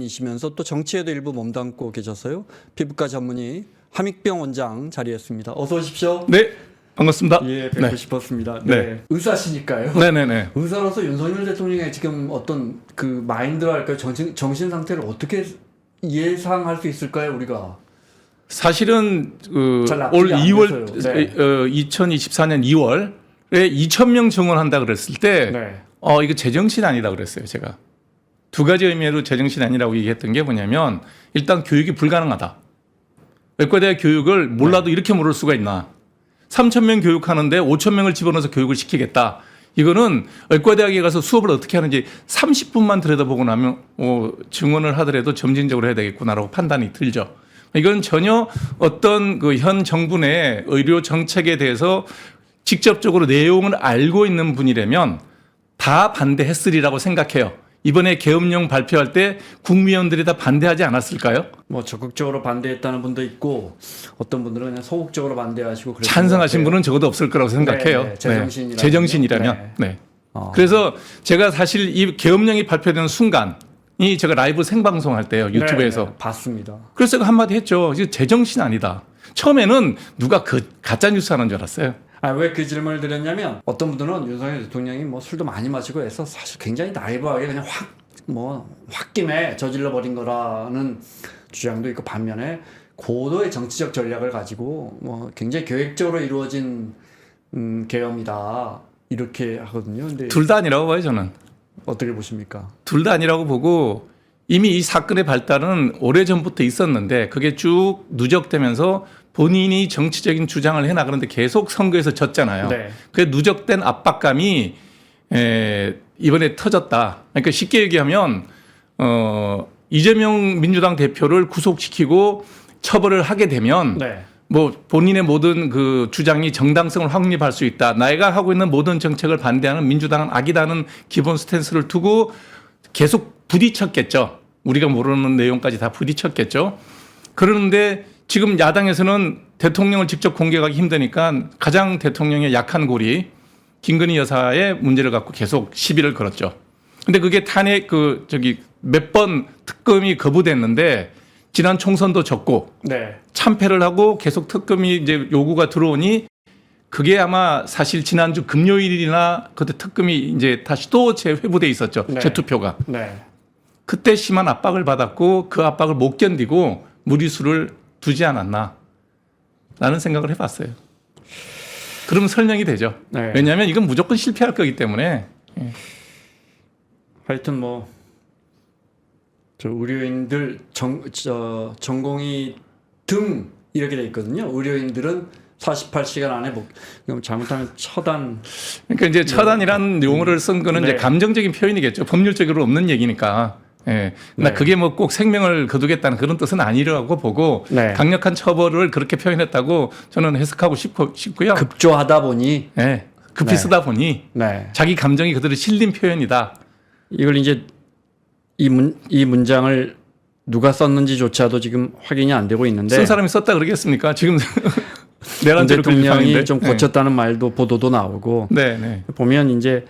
전문의시면서 또 정치에도 일부 몸담고 계셔서요. 피부과 전문의 함익병 원장 자리했습니다. 어서 오십시오. 네, 반갑습니다. 예, 뵙고 네. 싶었습니다. 네. 네. 의사시니까요. 네네네. 의사로서 윤석열 대통령의 지금 어떤 그 마인드랄까요? 정신 상태를 어떻게 예상할 수 있을까요, 우리가? 사실은 잘 올 납득이 안 2월, 돼서요. 네. 2024년 2월에 2,000명 증원한다 그랬을 때, 네. 이거 제정신 아니다 그랬어요, 제가. 두 가지 의미로 제정신 아니라고 얘기했던 게 뭐냐면, 일단 교육이 불가능하다. 외과대학 교육을 몰라도 이렇게 모를 수가 있나. 3,000명 교육하는데 5,000명을 집어넣어서 교육을 시키겠다. 이거는 외과대학에 가서 수업을 어떻게 하는지 30분만 들여다보고 나면 증언을 하더라도 점진적으로 해야 되겠구나라고 판단이 들죠. 이건 전혀 어떤 그 현 정부 내 의료 정책에 대해서 직접적으로 내용을 알고 있는 분이라면 다 반대했으리라고 생각해요. 이번에 계엄령 발표할 때 국무위원들이 다 반대하지 않았을까요? 뭐 적극적으로 반대했다는 분도 있고 어떤 분들은 그냥 소극적으로 반대하시고 그랬던 찬성하신 것 같아요. 분은 적어도 없을 거라고 생각해요. 네, 제정신이라면. 제정신이라면. 네. 그래서 제가 사실 이 계엄령이 발표되는 순간이 제가 라이브 생방송할 때요. 유튜브에서. 네, 봤습니다. 그래서 제가 한마디 했죠. 이거 제정신 아니다. 처음에는 누가 가짜뉴스 하는 줄 알았어요. 왜 그 질문을 드렸냐면 어떤 분들은 윤석열 대통령이 뭐 술도 많이 마시고 해서 사실 굉장히 나이브하게 그냥 홧김에 저질러 버린 거라는 주장도 있고 반면에 고도의 정치적 전략을 가지고 뭐 굉장히 계획적으로 이루어진 계엄이다 이렇게 하거든요. 근데 둘 다 아니라고 봐요, 저는. 어떻게 보십니까? 둘 다 아니라고 보고 이미 이 사건의 발달은 오래전부터 있었는데 그게 쭉 누적되면서 본인이 정치적인 주장을 해나가는데 계속 선거에서 졌잖아요. 네. 그 누적된 압박감이 이번에 터졌다. 그러니까 쉽게 얘기하면 이재명 민주당 대표를 구속시키고 처벌을 하게 되면 네. 뭐 본인의 모든 그 주장이 정당성을 확립할 수 있다. 내가 하고 있는 모든 정책을 반대하는 민주당은 악이다는 기본 스탠스를 두고 계속 부딪혔겠죠. 우리가 모르는 내용까지 다 부딪혔겠죠. 그러는데 지금 야당에서는 대통령을 직접 공격하기 힘드니까 가장 대통령의 약한 고리 김건희 여사의 문제를 갖고 계속 시비를 걸었죠. 근데 그게 탄핵 몇 번 특검이 거부됐는데 지난 총선도 졌고 네. 참패를 하고 계속 특검이 이제 요구가 들어오니 그게 아마 사실 지난주 금요일이나 그때 특검이 이제 다시 또 재회부돼 있었죠. 네. 재투표가. 네. 그때 심한 압박을 받았고 그 압박을 못 견디고 무리수를 두지 않았나 라는 생각을 해봤어요. 그러면 설명이 되죠. 네. 왜냐하면 이건 무조건 실패할 거기 때문에. 하여튼 뭐 저 의료인들 전공의 등 이렇게 돼 있거든요. 의료인들은 48시간 안에 잘못하면 처단. 그러니까 이제 처단이라는 용어를 쓴 거는 네. 이제 감정적인 표현이겠죠. 법률적으로 없는 얘기니까. 예. 네. 그게 뭐 꼭 생명을 거두겠다는 그런 뜻은 아니라고 보고 네. 강력한 처벌을 그렇게 표현했다고 저는 해석하고 싶고요. 급조하다 보니 예. 급히 네. 쓰다 보니 네. 자기 감정이 그대로 실린 표현이다. 이걸 이제 이 문장을 누가 썼는지조차도 지금 확인이 안 되고 있는데 쓴 사람이 썼다 그러겠습니까? 지금 윤 내란죄로 대통령이 좀 고쳤다는 말도 보도도 나오고 네, 네. 보면 이제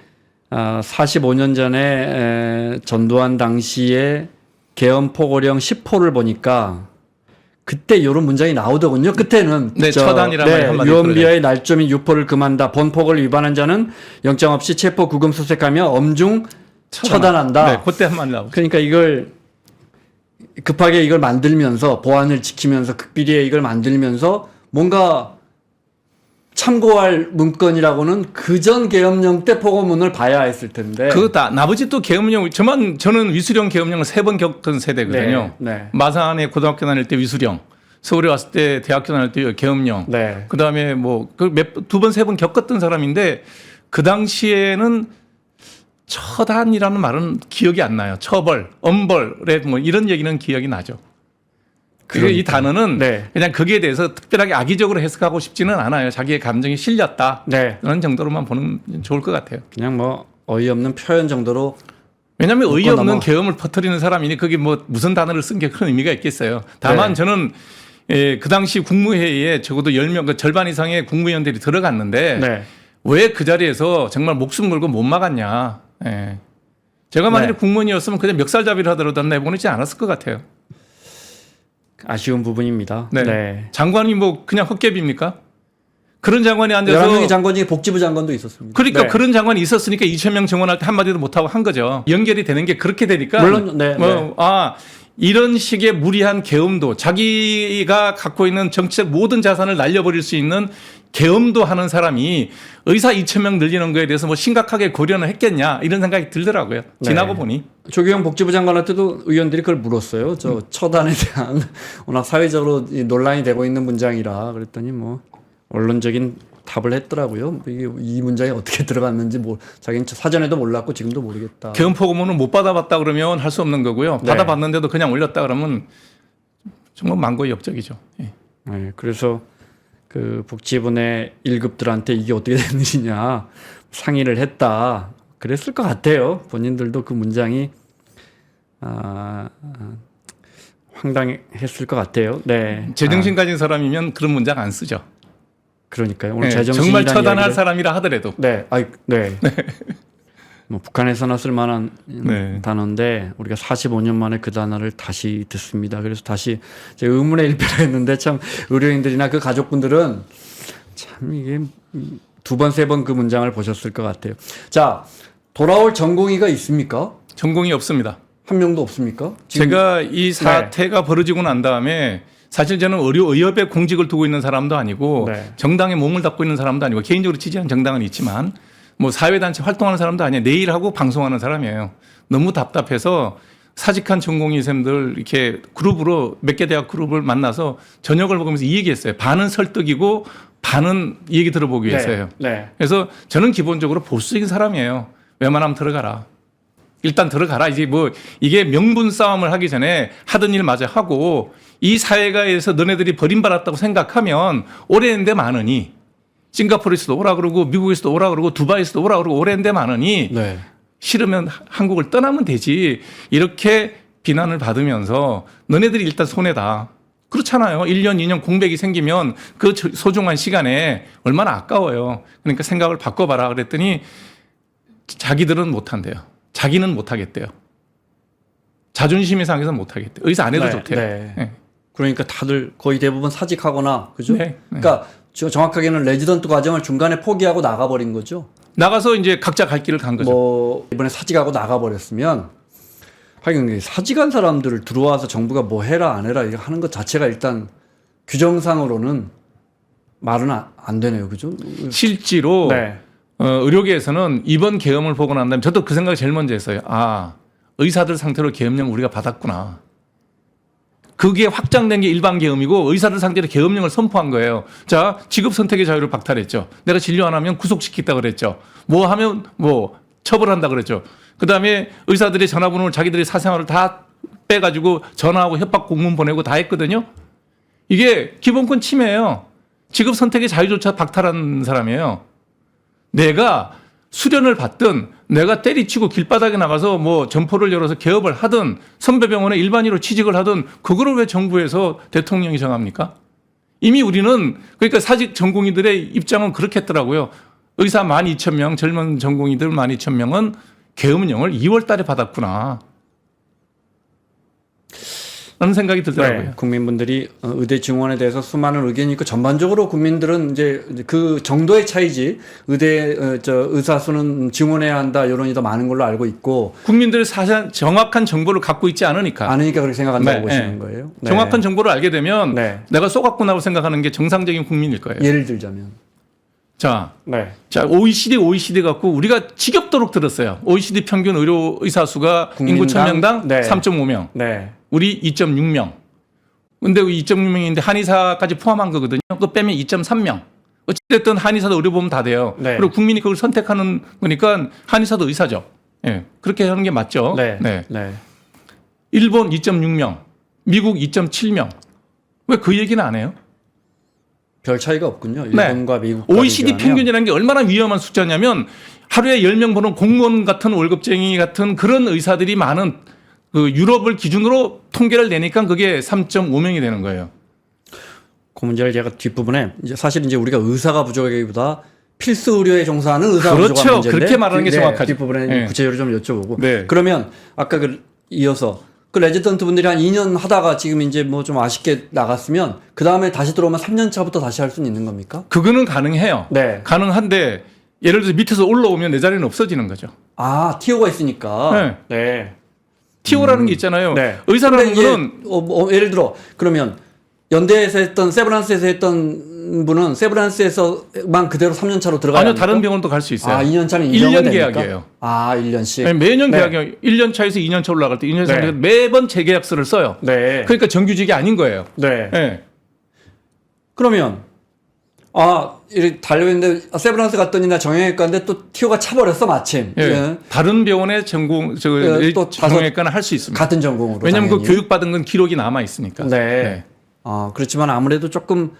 45년 전에 전두환 당시에 계엄 포고령 10호를 보니까 그때 이런 문장이 나오더군요. 끝에는 네, 처단이라는 말이 한마디 유언비어의 날조민 유포를 금한다. 본폭을 위반한 자는 영장 없이 체포 구금 수색하며 엄중 처단한다. 네, 그때 한마디 나오고. 그러니까 이걸 급하게 이걸 만들면서 보안을 지키면서 극비리에 이걸 만들면서 뭔가 참고할 문건이라고는 그전 계엄령 때 포고문을 봐야 했을 텐데. 나머지 또 계엄령, 저는 위수령 계엄령을 3번 겪은 세대거든요. 네, 네. 마산에 고등학교 다닐 때 위수령, 서울에 왔을 때 대학교 다닐 때 계엄령, 네. 그 다음에 뭐, 두 번, 3번 겪었던 사람인데 그 당시에는 처단이라는 말은 기억이 안 나요. 처벌, 엄벌에 뭐 이런 얘기는 기억이 나죠. 이 단어는 네. 그냥 거기에 대해서 특별하게 악의적으로 해석하고 싶지는 않아요. 자기의 감정이 실렸다. 네. 그런 정도로만 보는 좋을 것 같아요. 그냥 뭐 어이없는 표현 정도로. 왜냐하면 의없는 넘어. 계엄을 퍼뜨리는 사람이니 그게 뭐 무슨 단어를 쓴 게 큰 의미가 있겠어요. 다만 네. 저는 그 당시 국무회의에 적어도 10명, 절반 이상의 국무위원들이 들어갔는데 네. 왜 그 자리에서 정말 목숨 걸고 못 막았냐. 예. 제가 만약에 네. 국무원이었으면 그냥 멱살잡이를 하더라도 내보내지 않았을 것 같아요. 아쉬운 부분입니다. 네. 네. 장관이 뭐 그냥 헛개비입니까? 그런 장관이 앉아서 11명의 장관 중에 복지부 장관도 있었습니다. 그러니까 네. 그런 장관이 있었으니까 2,000명 증원할 때 한마디도 못하고 한 거죠. 연결이 되는 게 그렇게 되니까 물론 네, 네. 이런 식의 무리한 계엄도 자기가 갖고 있는 정치적 모든 자산을 날려버릴 수 있는 계엄도 하는 사람이 의사 2,000명 늘리는 거에 대해서 뭐 심각하게 고려는 했겠냐 이런 생각이 들더라고요. 지나고 네. 보니. 조규영 복지부 장관한테도 의원들이 그걸 물었어요. 저 처단에 대한 워낙 사회적으로 이 논란이 되고 있는 문장이라 그랬더니 뭐 언론적인 답을 했더라고요. 이게 이 문장이 어떻게 들어갔는지 뭐 자기는 사전에도 몰랐고 지금도 모르겠다. 계엄 포고문을 못 받아봤다 그러면 할 수 없는 거고요. 네. 받아봤는데도 그냥 올렸다 그러면 정말 망고의 역적이죠. 예. 네, 그래서 그 복지부 내 1급들한테 이게 어떻게 된 일이냐 상의를 했다. 그랬을 것 같아요. 본인들도 그 문장이 황당했을 것 같아요. 네. 제정신 가진 사람이면 그런 문장 안 쓰죠. 그러니까요. 오늘 네, 제정신이라는 정말 처단할 이야기를- 사람이라 하더라도. 네, 네. 뭐 북한에서나 쓸만한 네. 단어인데 우리가 45년 만에 그 단어를 다시 듣습니다. 그래서 다시 제 의문의 일패를 했는데 참 의료인들이나 그 가족분들은 참 이게 두 번, 세 번 그 문장을 보셨을 것 같아요. 자, 돌아올 전공의가 있습니까? 전공이 없습니다. 한 명도 없습니까? 지금- 제가 이 사태가 벌어지고 난 다음에 사실 저는 의협에 공직을 두고 있는 사람도 아니고 네. 정당에 몸을 닦고 있는 사람도 아니고 개인적으로 지지하는 정당은 있지만 뭐 사회단체 활동하는 사람도 아니에요. 내일 하고 방송하는 사람이에요. 너무 답답해서 사직한 전공의 쌤들 이렇게 그룹으로 몇 개 대학 그룹을 만나서 저녁을 먹으면서 이 얘기했어요. 반은 설득이고 반은 이 얘기 들어보기 위해서요. 네. 그래서 저는 기본적으로 보수적인 사람이에요. 웬만하면 들어가라. 일단 들어가라. 이제 뭐 이게 명분 싸움을 하기 전에 하던 일 마저 하고 이 사회가에서 너네들이 버림받았다고 생각하면 오래된 데 많으니 싱가포르에서도 오라 그러고 미국에서도 오라 그러고 두바이에서도 오라 그러고 오래된 데 많으니 네. 싫으면 한국을 떠나면 되지. 이렇게 비난을 받으면서 너네들이 일단 손해다. 그렇잖아요. 1년, 2년 공백이 생기면 그 소중한 시간에 얼마나 아까워요. 그러니까 생각을 바꿔봐라 그랬더니 자기들은 못한대요. 자기는 못하겠대요. 자존심이 상해서 못하겠대요. 의사 안 해도 네, 좋대요. 네. 네. 그러니까 다들 거의 대부분 사직하거나 그죠? 네, 네. 그러니까 정확하게는 레지던트 과정을 중간에 포기하고 나가버린 거죠. 나가서 이제 각자 갈 길을 간 거죠. 뭐 이번에 사직하고 나가버렸으면 하여간 사직한 사람들을 들어와서 정부가 뭐 해라 안 해라 이거 하는 것 자체가 일단 규정상으로는 말은 안 되네요, 그죠? 실제로 네. 의료계에서는 이번 계엄을 보고 난 다음에 저도 그 생각을 제일 먼저 했어요. 의사들 상태로 계엄령 우리가 받았구나. 그게 확장된 게 일반 계엄이고 의사들 상대로 계엄령을 선포한 거예요. 자, 직업 선택의 자유를 박탈했죠. 내가 진료 안 하면 구속시키겠다 그랬죠. 뭐 하면 뭐 처벌한다 그랬죠. 그다음에 의사들의 전화번호를 자기들의 사생활을 다 빼가지고 전화하고 협박 공문 보내고 다 했거든요. 이게 기본권 침해예요. 직업 선택의 자유조차 박탈한 사람이에요. 내가 수련을 받든 내가 때리치고 길바닥에 나가서 뭐 점포를 열어서 개업을 하든 선배병원에 일반의로 취직을 하든 그거를 왜 정부에서 대통령이 정합니까? 이미 우리는 그러니까 사직 전공의들의 입장은 그렇게 했더라고요. 의사 12,000명 젊은 전공의들 12,000명은 계엄령을 2월 달에 받았구나. 라는 생각이 들더라고요. 네, 국민분들이 의대 증원에 대해서 수많은 의견이 있고 전반적으로 국민들은 이제 그 정도의 차이지 의사 수는 증원해야 한다 여론이 더 많은 걸로 알고 있고 국민들의 사실 정확한 정보를 갖고 있지 않으니까. 아니니까 그렇게 생각한다고 네, 보시는 네. 거예요. 네. 정확한 정보를 알게 되면 네. 내가 쏘갔구나고 생각하는 게 정상적인 국민일 거예요. 예를 들자면 자, 네. OECD 갖고 우리가 지겹도록 들었어요. OECD 평균 의료 의사 수가 인구 국민당? 1000명당 네. 3.5명. 네. 우리 2.6명. 근데 2.6명인데 한의사까지 포함한 거거든요. 그거 빼면 2.3명. 어쨌든 한의사도 의료보험 다 돼요. 네. 그리고 국민이 그걸 선택하는 거니까 한의사도 의사죠. 예. 그렇게 하는 게 맞죠. 네. 네. 네. 일본 2.6명, 미국 2.7명. 왜 그 얘기는 안 해요? 별 차이가 없군요. 일본과 미국과 OECD 비교하면. 평균이라는 게 얼마나 위험한 숫자냐면 하루에 10명 보는 공무원 같은 월급쟁이 같은 그런 의사들이 많은 그 유럽을 기준으로 통계를 내니까 그게 3.5명이 되는 거예요. 그 문제를 제가 뒷부분에 이제 사실 이제 우리가 의사가 부족하기보다 필수 의료에 종사하는 의사 그렇죠. 구조가 문제인데 그렇게 말하는 게 정확하죠. 뒷부분에 네. 구체적으로 좀 여쭤보고. 네. 그러면 아까 이어서 그 레지던트 분들이 한 2년 하다가 지금 이제 뭐 좀 아쉽게 나갔으면 그 다음에 다시 들어오면 3년 차부터 다시 할 수는 있는 겁니까? 그거는 가능해요. 네. 가능한데 예를 들어서 밑에서 올라오면 내 자리는 없어지는 거죠. 아, 티오가 있으니까. 네. 네. TO라는 게 있잖아요. 네. 의사라는 근데 이제 거는 예를 들어 그러면 연대에서 했던 세브란스에서 했던 분은 세브란스에서만 그대로 3년 차로 들어가야 아니요, 합니까? 다른 병원도 갈 수 있어요. 아, 2년 차는 1년 계약이에요. 아, 1년씩. 네, 매년 네. 계약이에요. 1년 차에서 2년 차 올라갈 때 2년 차 네. 매번 재계약서를 써요. 네. 그러니까 정규직이 아닌 거예요. 네. 네. 그러면 이렇게 달려있는데 세브란스 갔더니 나 정형외과인데 또 티오가 차버렸어 마침. 예. 예. 다른 병원의 또 정형외과는 할 수 있습니다. 같은 전공으로. 왜냐하면 당연히. 그 교육받은 건 기록이 남아 있으니까. 네. 그렇지만 아무래도 조금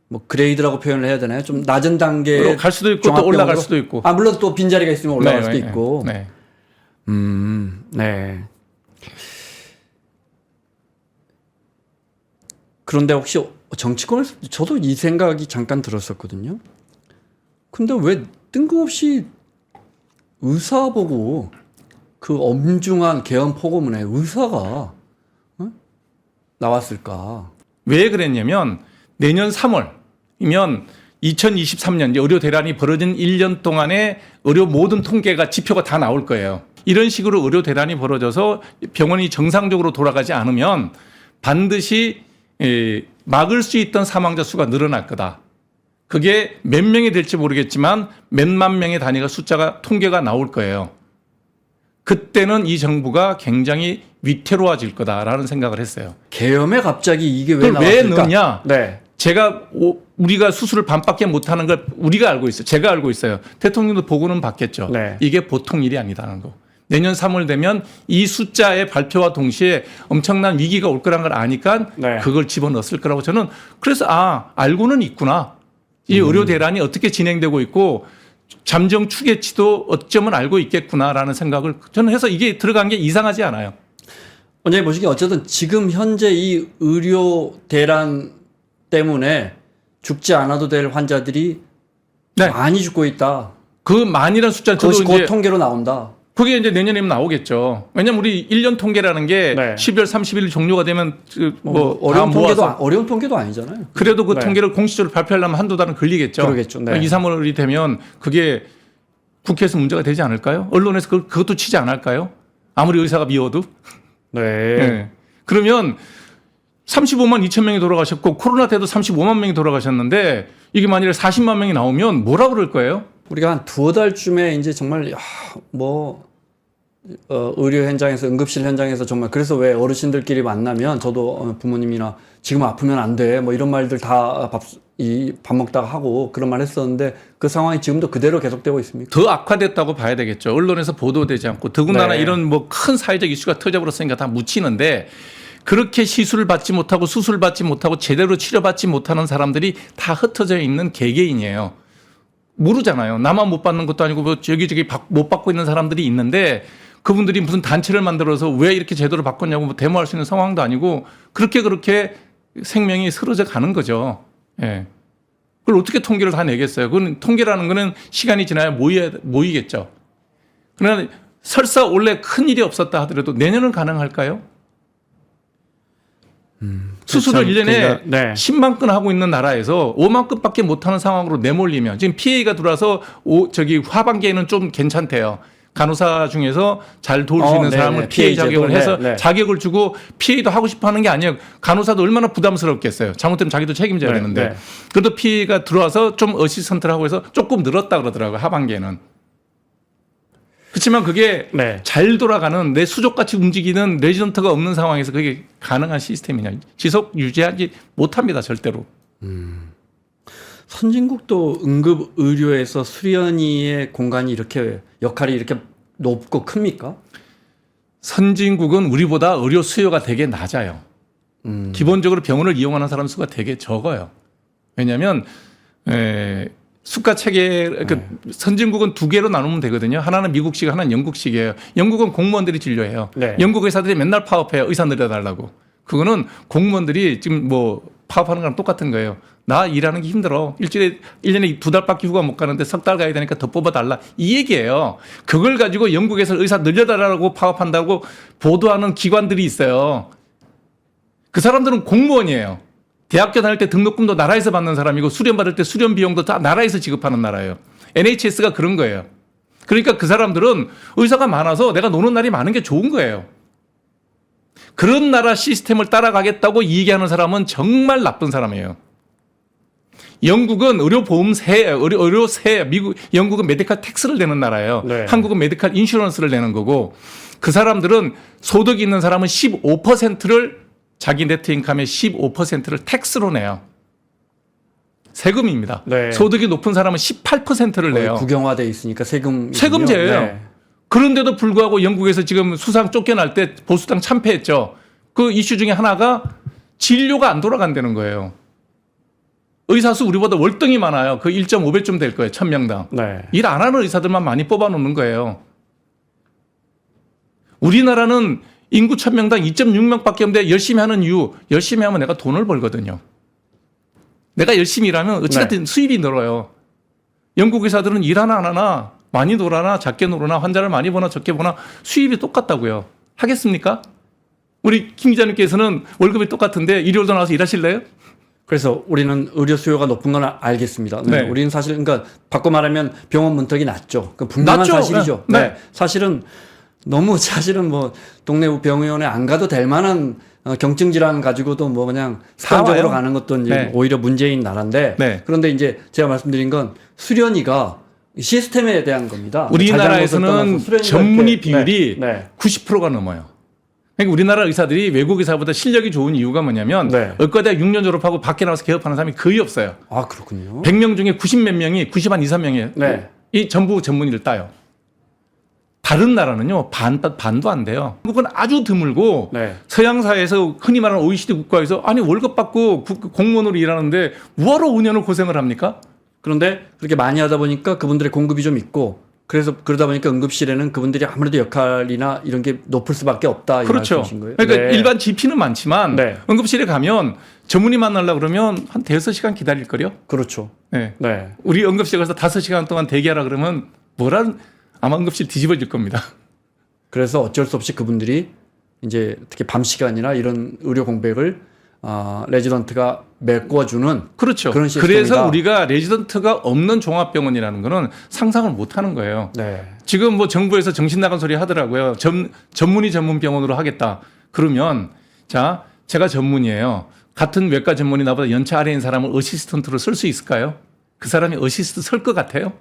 뭐 그레이드라고 표현을 해야 되나요? 좀 낮은 단계 갈 수도 있고 또 올라갈 수도 있고. 물론 또 빈자리가 있으면 올라갈 수도 있고. 네. 네. 그런데 혹시 정치권에서 저도 이 생각이 잠깐 들었었거든요. 근데 왜 뜬금없이 의사 보고 그 엄중한 개헌 포고문에 의사가 나왔을까? 왜 그랬냐면 내년 3월이면 2023년 이제 의료 대란이 벌어진 1년 동안의 의료 모든 통계가 지표가 다 나올 거예요. 이런 식으로 의료 대란이 벌어져서 병원이 정상적으로 돌아가지 않으면 반드시 막을 수 있던 사망자 수가 늘어날 거다. 그게 몇 명이 될지 모르겠지만 몇만 명의 단위가 숫자가 통계가 나올 거예요. 그때는 이 정부가 굉장히 위태로워질 거다라는 생각을 했어요. 계엄에 갑자기 이게 왜 그걸 왜 나왔을까? 넣냐? 네. 우리가 수술을 반밖에 못하는 걸 우리가 알고 있어요. 제가 알고 있어요. 대통령도 보고는 받겠죠. 네. 이게 보통 일이 아니다는 거. 내년 3월 되면 이 숫자의 발표와 동시에 엄청난 위기가 올 거란 걸 아니까 네. 그걸 집어넣었을 거라고 저는 그래서 알고는 있구나. 이 의료 대란이 어떻게 진행되고 있고 잠정 추계치도 어쩌면 알고 있겠구나라는 생각을 저는 해서 이게 들어간 게 이상하지 않아요. 원장님 보시기에 어쨌든 지금 현재 이 의료 대란 때문에 죽지 않아도 될 환자들이 네. 많이 죽고 있다. 그 만이라는 숫자 저도 그것이 곧 이제 통계로 나온다. 그게 이제 내년이면 나오겠죠. 왜냐면 우리 1년 통계라는 게 네. 12월 30일 종료가 되면 어려운 통계도 아니잖아요. 그래도 그 네. 통계를 공식적으로 발표하려면 한두 달은 걸리겠죠. 그러겠죠. 네. 2, 3월이 되면 그게 국회에서 문제가 되지 않을까요? 언론에서 그것도 치지 않을까요? 아무리 의사가 미워도. 네. 네. 그러면 35만 2천 명이 돌아가셨고 코로나 때도 35만 명이 돌아가셨는데 이게 만일에 40만 명이 나오면 뭐라 그럴 거예요? 우리가 한 두어 달쯤에 이제 정말 의료 현장에서 응급실 현장에서 정말 그래서 왜 어르신들끼리 만나면 저도 부모님이나 지금 아프면 안 돼 뭐 이런 말들 다 밥 먹다가 하고 그런 말 했었는데 그 상황이 지금도 그대로 계속되고 있습니까? 더 악화됐다고 봐야 되겠죠. 언론에서 보도되지 않고 더군다나 네. 이런 뭐 큰 사회적 이슈가 터져버렸으니까 다 묻히는데 그렇게 시술을 받지 못하고 수술 받지 못하고 제대로 치료받지 못하는 사람들이 다 흩어져 있는 개개인이에요. 모르잖아요. 나만 못 받는 것도 아니고 뭐 여기저기 못 받고 있는 사람들이 있는데 그분들이 무슨 단체를 만들어서 왜 이렇게 제대로 바꿨냐고 뭐 데모할 수 있는 상황도 아니고 그렇게 생명이 쓰러져 가는 거죠. 예. 그걸 어떻게 통계를 다 내겠어요? 그건 통계라는 거는 시간이 지나야 모이겠죠. 그러나 설사 원래 큰 일이 없었다 하더라도 내년은 가능할까요? 수술을 1년에 네. 10만 건 하고 있는 나라에서 5만 건밖에 못하는 상황으로 내몰리면 지금 PA가 들어와서 하반기에는 좀 괜찮대요. 간호사 중에서 잘 도울 수 있는 네네. 사람을 PA 자격을 제도. 해서 네. 자격을 주고 PA도 하고 싶어 하는 게 아니에요. 간호사도 얼마나 부담스럽겠어요. 잘못되면 자기도 책임져야 네, 되는데. 네. 그래도 PA가 들어와서 좀 어시스턴트를 하고 해서 조금 늘었다 그러더라고요. 하반기에는. 그렇지만 그게 네. 잘 돌아가는 내 수족같이 움직이는 레지던트가 없는 상황에서 그게 가능한 시스템이냐. 지속 유지하지 못합니다. 절대로. 선진국도 응급 의료에서 수련의의 공간이 이렇게 역할이 이렇게 높고 큽니까? 선진국은 우리보다 의료 수요가 되게 낮아요. 기본적으로 병원을 이용하는 사람 수가 되게 적어요. 왜냐하면 수가 체계 선진국은 두 개로 나누면 되거든요. 하나는 미국식, 하나는 영국식이에요. 영국은 공무원들이 진료해요. 네. 영국 의사들이 맨날 파업해요. 의사 늘려달라고. 그거는 공무원들이 지금 뭐 파업하는 거랑 똑같은 거예요. 나 일하는 게 힘들어. 일주일에 1년에 2달밖에 휴가 못 가는데 3달 가야 되니까 더 뽑아달라. 이 얘기예요. 그걸 가지고 영국에서 의사 늘려달라고 파업한다고 보도하는 기관들이 있어요. 그 사람들은 공무원이에요. 대학교 다닐 때 등록금도 나라에서 받는 사람이고 수련 받을 때 수련 비용도 다 나라에서 지급하는 나라예요. NHS가 그런 거예요. 그러니까 그 사람들은 의사가 많아서 내가 노는 날이 많은 게 좋은 거예요. 그런 나라 시스템을 따라가겠다고 얘기하는 사람은 정말 나쁜 사람이에요. 영국은 의료보험세, 의료세, 영국은 메디컬 텍스를 내는 나라예요. 네. 한국은 메디컬 인슈런스를 내는 거고 그 사람들은 소득이 있는 사람은 15%를 자기 네트 인컴의 15%를 텍스로 내요. 세금입니다. 네. 소득이 높은 사람은 18%를 내요. 국영화돼 있으니까 세금제예요. 네. 그런데도 불구하고 영국에서 지금 수상 쫓겨날 때 보수당 참패했죠. 그 이슈 중에 하나가 진료가 안 돌아간다는 거예요. 의사 수 우리보다 월등히 많아요. 그 1.5배쯤 될 거예요. 1000명당. 네. 일 안 하는 의사들만 많이 뽑아놓는 거예요. 우리나라는 인구 1000명당 2.6명밖에 없는데 열심히 하는 이유, 열심히 하면 내가 돈을 벌거든요. 내가 열심히 일하면 어찌됐든 수입이 늘어요. 영국 의사들은 일 하나 안 하나, 많이 놀아나 작게 놀아나 환자를 많이 보나 적게 보나 수입이 똑같다고요. 하겠습니까? 우리 김 기자님께서는 월급이 똑같은데 일요일도 나와서 일하실래요? 그래서 우리는 의료 수요가 높은 건 알겠습니다. 네. 네. 우리는 사실 그러니까 바꿔 말하면 병원 문턱이 낮죠. 그 분명한 낮죠. 사실이죠. 네. 네. 사실은 너무 사실은 뭐 동네 병원에 안 가도 될 만한 경증 질환 가지고도 뭐 그냥 습관적으로 와요. 가는 것도 이제 네. 오히려 문제인 나라인데 네. 그런데 이제 제가 말씀드린 건 수련의가 시스템에 대한 겁니다. 우리나라에서는 전문의 비율이 네. 90%가 넘어요. 그러니까 우리나라 의사들이 외국 의사보다 실력이 좋은 이유가 뭐냐면 네. 의과대학 6년 졸업하고 밖에 나와서 개업하는 사람이 거의 없어요. 아 그렇군요. 100명 중에 90몇 명이 90한 2, 3명이에요. 네. 이 전부 전문의를 따요. 다른 나라는요 반도 안 돼요. 한국은 아주 드물고 네. 서양 사회에서 흔히 말하는 OECD 국가에서 아니 월급 받고 공무원으로 일하는데 뭐하러 5년을 고생을 합니까? 그런데 그렇게 많이 하다 보니까 그분들의 공급이 좀 있고 그래서 그러다 보니까 응급실에는 그분들이 아무래도 역할이나 이런 게 높을 수밖에 없다 이 그렇죠. 말씀이신 거예요. 그러니까 네. 일반 GP는 많지만 네. 응급실에 가면 전문의 만나려고 그러면 한 대여섯 시간 기다릴 거요. 그렇죠. 네. 네. 우리 응급실 가서 5시간 동안 대기하라 그러면 아마 응급실 뒤집어질 겁니다. 그래서 어쩔 수 없이 그분들이 이제 특히 밤 시간이나 이런 의료 공백을 레지던트가 메꿔주는 그렇죠. 그런 시스템이다. 그래서 우리가 레지던트가 없는 종합병원이라는 거는 상상을 못 하는 거예요. 네. 지금 뭐 정부에서 정신 나간 소리 하더라고요. 전문의 전문 병원으로 하겠다. 그러면 자, 제가 전문의예요. 같은 외과 전문의 나보다 연차 아래인 사람을 어시스턴트로 쓸 수 있을까요? 그 사람이 어시스트 설 것 같아요?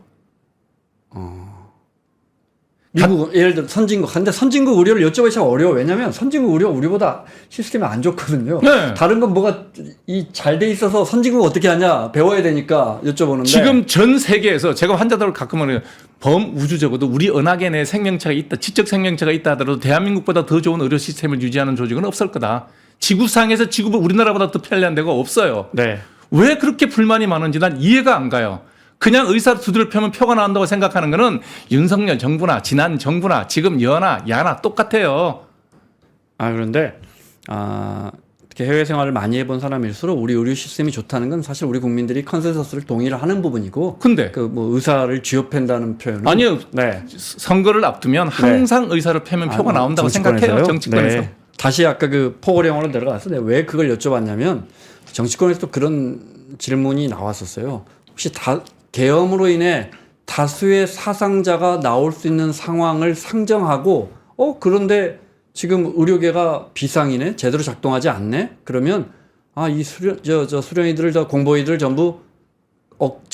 미국 예를 들어 선진국 근데 선진국 의료를 여쭤보기 참 어려워. 왜냐하면 선진국 의료 우리보다 시스템이 안 좋거든요. 네. 다른 건 뭐가 이 잘 돼 있어서 선진국 어떻게 하냐 배워야 되니까 여쭤보는데 지금 전 세계에서 제가 환자들을 가끔 말해요. 범우주적으로도 우리 은하계 내에 생명체가 있다. 지적 생명체가 있다 하더라도 대한민국보다 더 좋은 의료 시스템을 유지하는 조직은 없을 거다. 지구상에서 지구가 우리나라보다 더 편리한 데가 없어요. 네. 왜 그렇게 불만이 많은지 난 이해가 안 가요. 그냥 의사 두드려 펴면 표가 나온다고 생각하는 거는 윤석열 정부나 지난 정부나 지금 여나 야나 똑같아요. 그런데 특히 해외 생활을 많이 해본 사람일수록 우리 의료 시스템이 좋다는 건 사실 우리 국민들이 컨센서스를 동의를 하는 부분이고 근데 그 뭐 의사를 쥐어팬다는 표현은 아니요. 네. 선거를 앞두면 항상 의사를 패면 표가 나온다고 생각해요. 정치권에서. 네. 다시 아까 그 포괄형으로 내려가서 내가 왜 그걸 여쭤봤냐면 정치권에서도 그런 질문이 나왔었어요. 혹시 계엄으로 인해 다수의 사상자가 나올 수 있는 상황을 상정하고 그런데 지금 의료계가 비상이네 제대로 작동하지 않네 그러면 이 수련이들 공보이들 전부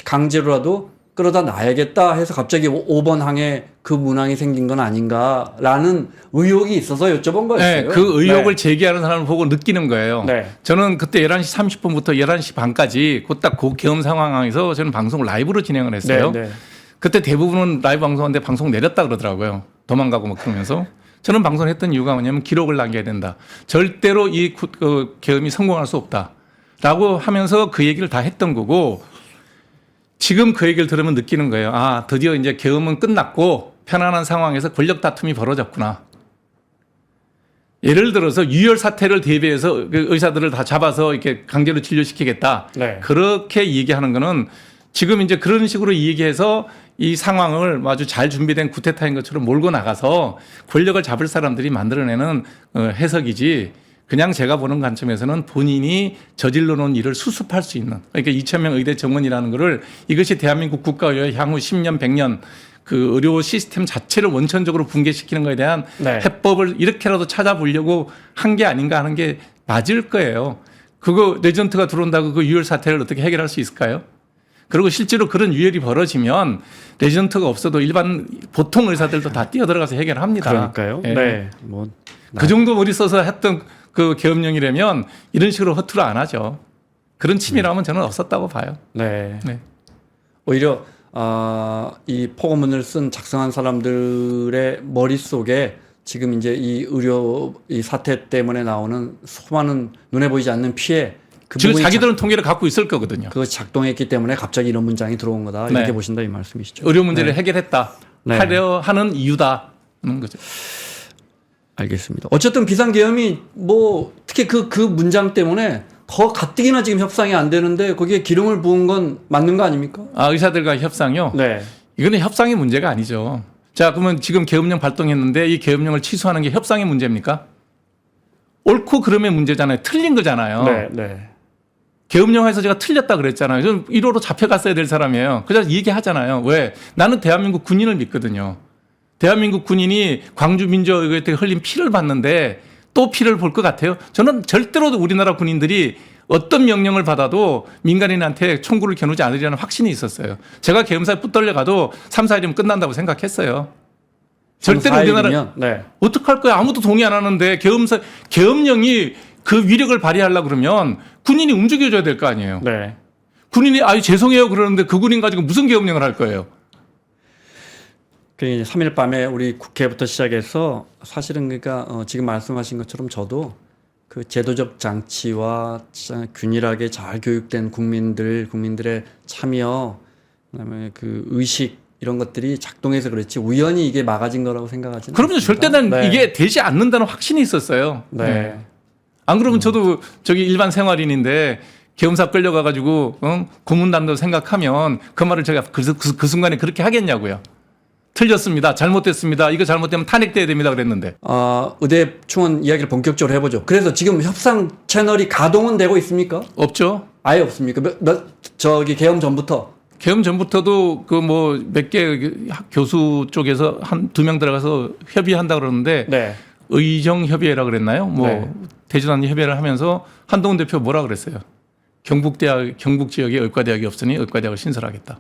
강제로라도 끌어다 놔야겠다 해서 갑자기 5번 항에 그 문항이 생긴 건 아닌가라는 의혹이 있어서 여쭤본 거였어요. 네, 그 의혹을 제기하는 사람을 보고 느끼는 거예요. 네. 저는 그때 11시 30분부터 11시 반까지 그 계엄 상황에서 저는 방송을 라이브로 진행을 했어요. 네, 네. 그때 대부분은 라이브 방송하는데 방송 내렸다 그러더라고요. 도망가고 막 그러면서. 저는 방송을 했던 이유가 뭐냐면 기록을 남겨야 된다. 절대로 이 계엄이 성공할 수 없다. 라고 하면서 그 얘기를 다 했던 거고 지금 그 얘기를 들으면 느끼는 거예요. 드디어 이제 계엄은 끝났고 편안한 상황에서 권력 다툼이 벌어졌구나. 예를 들어서 유혈 사태를 대비해서 그 의사들을 다 잡아서 이렇게 강제로 진료시키겠다. 네. 그렇게 얘기하는 거는 지금 이제 그런 식으로 얘기해서 이 상황을 아주 잘 준비된 구테타인 것처럼 몰고 나가서 권력을 잡을 사람들이 만들어내는 해석이지, 그냥 제가 보는 관점에서는 본인이 저질러 놓은 일을 수습할 수 있는, 그러니까 2,000명 의대 정원이라는 거를, 이것이 대한민국 국가의 향후 10년, 100년 그 의료 시스템 자체를 원천적으로 붕괴시키는 것에 대한 네. 해법을 이렇게라도 찾아보려고 한 게 아닌가 하는 게 맞을 거예요. 그거 레전트가 들어온다고 그 유혈 사태를 어떻게 해결할 수 있을까요? 그리고 실제로 그런 유혈이 벌어지면 레전트가 없어도 일반 보통 의사들도 다 뛰어들어가서 해결합니다. 그러니까요. 예. 네. 뭐 그 정도 머리 써서 했던 그 계엄령이라면 이런 식으로 허투루 안 하죠. 그런 치밀함은 저는 없었다고 봐요. 네. 네. 오히려 이 포고문을 쓴 작성한 사람들의 머릿속에 지금 이제 이 의료 이 사태 때문에 나오는 수많은 눈에 보이지 않는 피해, 그 지금 부분이 자기들은 통계를 갖고 있을 거거든요. 그거 작동했기 때문에 갑자기 이런 문장이 들어온 거다. 이렇게 네. 보신다 이 말씀이시죠. 의료 문제를 해결했다. 네. 하려 하는 이유다. 는 거죠. 알겠습니다. 어쨌든 비상계엄이 뭐 특히 그 문장 때문에 더 가뜩이나 지금 협상이 안 되는데 거기에 기름을 부은 건 맞는 거 아닙니까? 아, 의사들과 협상이요? 네. 이거는 협상의 문제가 아니죠. 자, 그러면 지금 계엄령 발동했는데 이 계엄령을 취소하는 게 협상의 문제입니까? 옳고 그름의 문제잖아요. 틀린 거잖아요. 네. 네. 계엄령에서 제가 틀렸다 그랬잖아요. 저는 1호로 잡혀갔어야 될 사람이에요. 그래서 얘기하잖아요. 왜? 나는 대한민국 군인을 믿거든요. 대한민국 군인이 광주 민주화의회 때 흘린 피를 봤는데 또 피를 볼 것 같아요? 저는 절대로 우리나라 군인들이 어떤 명령을 받아도 민간인한테 총구를 겨누지 않으리라는 확신이 있었어요. 제가 계엄사에 붙들려가도 3, 4일이면 끝난다고 생각했어요. 절대로 우리나라 네. 어떡할 거야? 아무도 동의 안 하는데 계엄령이 그 위력을 발휘하려고 그러면 군인이 움직여줘야 될 거 아니에요. 네. 군인이 아유 죄송해요 그러는데 그 군인 가지고 무슨 계엄령을 할 거예요? 그 3일 밤에 우리 국회부터 시작해서 사실은 그러니까 지금 말씀하신 것처럼 저도 그 제도적 장치와 균일하게 잘 교육된 국민들의 참여, 그다음에 그 의식 이런 것들이 작동해서 그렇지 우연히 이게 막아진 거라고 생각하지는 그럼요. 않습니다. 절대 난 네. 이게 되지 않는다는 확신이 있었어요. 네. 안 그러면 저도 저기 일반 생활인인데 계엄사 끌려가가지고 고문단도 생각하면 그 말을 제가 그 순간에 그렇게 하겠냐고요. 틀렸습니다. 잘못됐습니다. 이거 잘못되면 탄핵돼야 됩니다. 그랬는데. 의대 충원 이야기를 본격적으로 해보죠. 그래서 지금 협상 채널이 가동은 되고 있습니까? 없죠. 아예 없습니까? 저기 계엄 전부터. 계엄 전부터도 그 뭐 몇 개 교수 쪽에서 한 2명 들어가서 협의한다 그러는데 네. 의정 협의회라 그랬나요? 뭐 네. 대주단 협의를 하면서 한동훈 대표 뭐라 그랬어요? 경북 지역에 의과대학이 없으니 의과대학을 신설하겠다.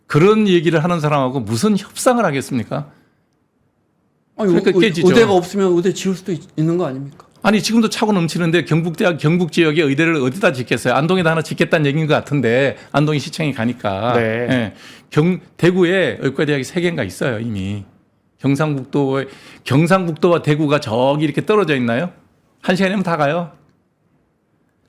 그런 얘기를 하는 사람하고 무슨 협상을 하겠습니까? 아니, 그러니까 깨지죠. 의대가 없으면 의대 지을 수도 있는 거 아닙니까? 아니 지금도 차고 넘치는데 경북 지역에 의대를 어디다 짓겠어요? 안동에다 하나 짓겠다는 얘기인 것 같은데 안동이 시청에 가니까. 네. 예. 대구에 의과대학이 3개인가 있어요 이미. 경상북도와 대구가 저기 이렇게 떨어져 있나요? 1시간이면 다 가요.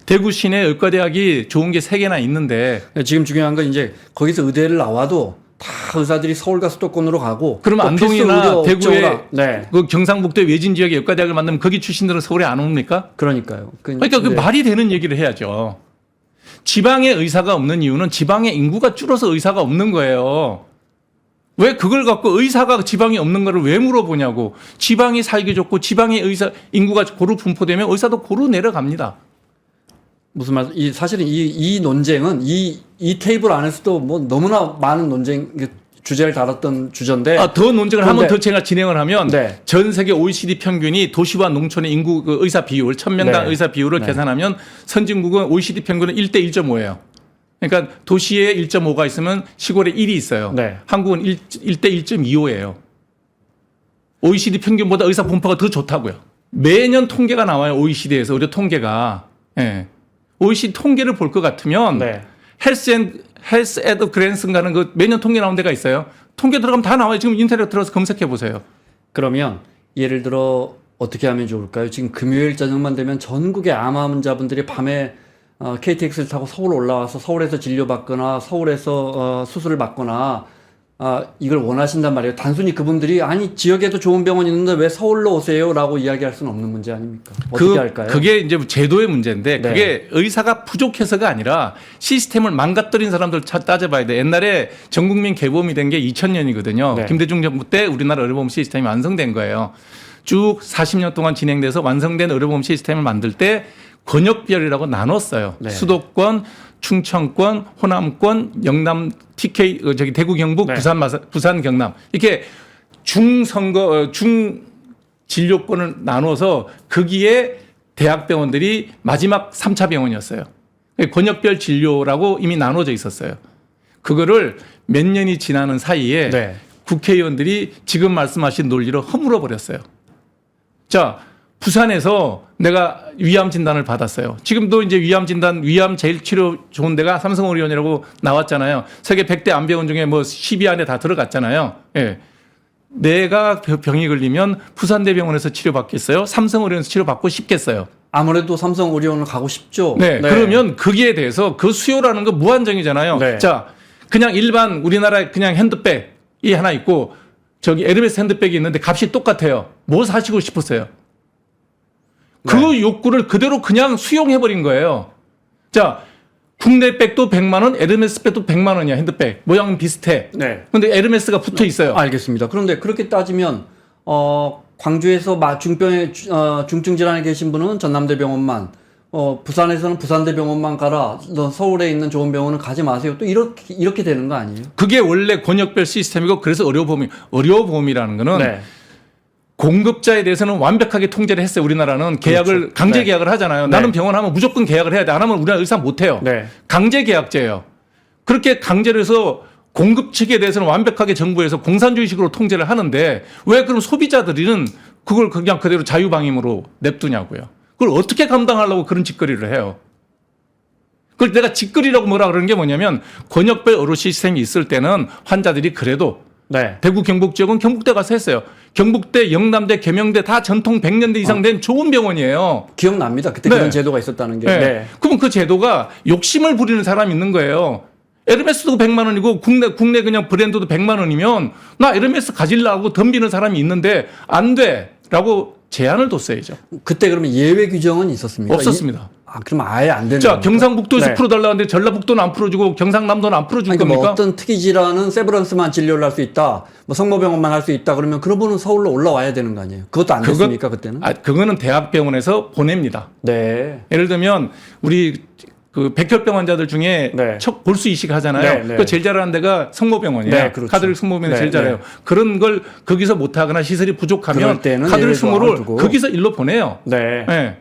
대구 시내 의과대학이 좋은 게 3개나 있는데 지금 중요한 건 이제 거기서 의대를 나와도 다 의사들이 서울과 수도권으로 가고 그러면 또 필수 안동이나 의료 대구에 업종으로 네. 그 경상북도 외진 지역에 의과대학을 만들면 거기 출신들은 서울에 안 옵니까? 그러니까요. 그러니까 그 네. 말이 되는 얘기를 해야죠. 지방에 의사가 없는 이유는 지방에 인구가 줄어서 의사가 없는 거예요. 왜 그걸 갖고 의사가 지방에 없는 거를 왜 물어보냐고. 지방이 살기 좋고 지방에 인구가 고루 분포되면 의사도 고루 내려갑니다. 무슨 말? 사실은 이 논쟁은 이 테이블 안에서도 뭐 너무나 많은 논쟁 주제를 다뤘던 주제인데. 더 논쟁을 하면 더 제가 진행을 하면 네. 전 세계 OECD 평균이 도시와 농촌의 인구 그 의사 비율 1000명당 네. 의사 비율을 네. 계산하면 선진국은 OECD 평균은 1대 1.5예요. 그러니까 도시에 1.5가 있으면 시골에 1이 있어요. 네. 한국은 1대 1.25예요. OECD 평균보다 의사 분포가 더 좋다고요. 매년 통계가 나와요. OECD에서 의료 통계가. 예. OECD 통계를 볼 것 같으면 네. 헬스 앳 그랜슨가는 그 매년 통계 나온 데가 있어요. 통계 들어가면 다 나와요. 지금 인터넷 들어서 검색해 보세요. 그러면 예를 들어 어떻게 하면 좋을까요? 지금 금요일 저녁만 되면 전국의 암 환자분들이 밤에 KTX를 타고 서울 올라와서 서울에서 진료받거나 서울에서 수술을 받거나 이걸 원하신단 말이에요. 단순히 그분들이 아니 지역에도 좋은 병원 있는데 왜 서울로 오세요라고 이야기할 수는 없는 문제 아닙니까? 어떻게 할까요? 그게 이제 제도의 문제인데 네. 그게 의사가 부족해서가 아니라 시스템을 망가뜨린 사람들 따져봐야 돼. 옛날에 전국민 개보험이 된 게 2000년이거든요. 네. 김대중 정부 때 우리나라 의료보험 시스템이 완성된 거예요. 쭉 40년 동안 진행돼서 완성된 의료보험 시스템을 만들 때 권역별이라고 나눴어요. 네. 수도권, 충청권, 호남권, 영남, TK, 대구, 경북, 네. 부산, 경남 이렇게 중 진료권을 나눠서 거기에 대학병원들이 마지막 3차 병원이었어요. 권역별 진료라고 이미 나눠져 있었어요. 그거를 몇 년이 지나는 사이에 네. 국회의원들이 지금 말씀하신 논리로 허물어 버렸어요. 자, 부산에서 내가 위암 진단을 받았어요. 지금도 이제 위암 진단, 위암 제일 치료 좋은 데가 삼성의료원이라고 나왔잖아요. 세계 100대 암병원 중에 뭐 10위 안에 다 들어갔잖아요. 예. 내가 병이 걸리면 부산대병원에서 치료받겠어요? 삼성의료원에서 치료받고 싶겠어요? 아무래도 삼성 의료원을 가고 싶죠. 네. 그러면 거기에 대해서 그 수요라는 거 무한정이잖아요. 네. 자, 그냥 일반 우리나라 그냥 핸드백이 하나 있고 저기 에르메스 핸드백이 있는데 값이 똑같아요. 뭐 사시고 싶으세요? 그 욕구를 그대로 그냥 수용해버린 거예요. 자, 국내 백도 100만 원, 에르메스 백도 100만 원이야, 핸드백. 모양은 비슷해. 네. 근데 에르메스가 붙어 있어요. 알겠습니다. 그런데 그렇게 따지면 광주에서 중증 질환에 계신 분은 전남대병원만, 부산에서는 부산대병원만 가라. 너 서울에 있는 좋은 병원은 가지 마세요. 또 이렇게 되는 거 아니에요? 그게 원래 권역별 시스템이고 그래서 의료보험이라는 거는 네. 공급자에 대해서는 완벽하게 통제를 했어요. 우리나라는 계약을 그렇죠. 강제 네. 계약을 하잖아요. 네. 나는 병원 하면 무조건 계약을 해야 돼. 안 하면 우리나라 의사 못 해요. 네. 강제 계약제예요. 그렇게 강제를 해서 공급 측에 대해서는 완벽하게 정부에서 공산주의식으로 통제를 하는데 왜 그럼 소비자들은 그걸 그냥 그대로 자유방임으로 냅두냐고요. 그걸 어떻게 감당하려고 그런 짓거리를 해요. 그걸 내가 짓거리라고 뭐라 그러는 게 뭐냐면 권역별 의료 시스템이 있을 때는 환자들이 그래도 네. 대구 경북 지역은 경북대 가서 했어요. 경북대, 영남대, 계명대 다 전통 100년대 이상 된 좋은 병원이에요. 기억납니다. 그때 네. 그런 제도가 있었다는 게. 네. 네. 그러면 그 제도가 욕심을 부리는 사람이 있는 거예요. 에르메스도 100만 원이고 국내 그냥 브랜드도 100만 원이면 나 에르메스 가질라고 덤비는 사람이 있는데 안 돼라고 제한을 뒀어야죠. 그때 그러면 예외 규정은 있었습니까? 없었습니다. 그럼 아예 안 되는 자, 겁니까? 경상북도에서 네. 풀어달라는데 전라북도는 안 풀어주고 경상남도는 안 풀어줄 아니, 겁니까? 뭐 어떤 특이 질환은 세브란스만 진료를 할 수 있다. 뭐 성모병원만 할 수 있다. 그러면 그런 분은 서울로 올라와야 되는 거 아니에요? 그것도 안 됐습니까 그때는? 그거는 대학병원에서 보냅니다. 네. 예를 들면 우리 그 백혈병 환자들 중에 네. 척 볼수 이식 하잖아요. 네, 네. 그 제일 잘하는 데가 성모병원이에요. 네, 그렇죠. 카드를 성모병원이 네, 제일 잘해요. 네. 그런 걸 거기서 못하거나 시설이 부족하면 그럴 때는 카드를 예외도 승모를 두고. 거기서 일로 보내요. 네. 네.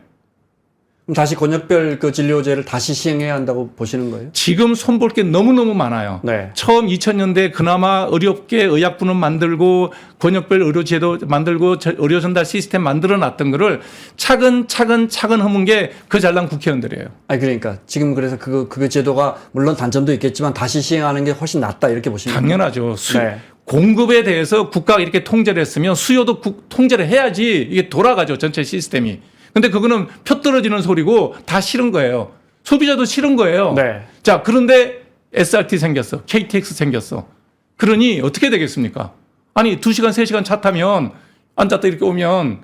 그럼 다시 권역별 그 진료제를 다시 시행해야 한다고 보시는 거예요? 지금 손볼 게 너무너무 많아요. 네. 처음 2000년대 그나마 의료업계 의약분은 만들고 권역별 의료제도 만들고 의료 전달 시스템 만들어 놨던 거를 차근차근 허문 게 그 잘난 국회의원들이에요. 아니 그러니까 지금 그래서 그 제도가 물론 단점도 있겠지만 다시 시행하는 게 훨씬 낫다 이렇게 보시면 당연하죠. 네. 공급에 대해서 국가가 이렇게 통제를 했으면 수요도 통제를 해야지 이게 돌아가죠. 전체 시스템이. 근데 그거는 표 떨어지는 소리고 다 싫은 거예요. 소비자도 싫은 거예요. 네. 자, 그런데 SRT 생겼어. KTX 생겼어. 그러니 어떻게 되겠습니까? 아니, 2시간, 3시간 차 타면 앉았다 이렇게 오면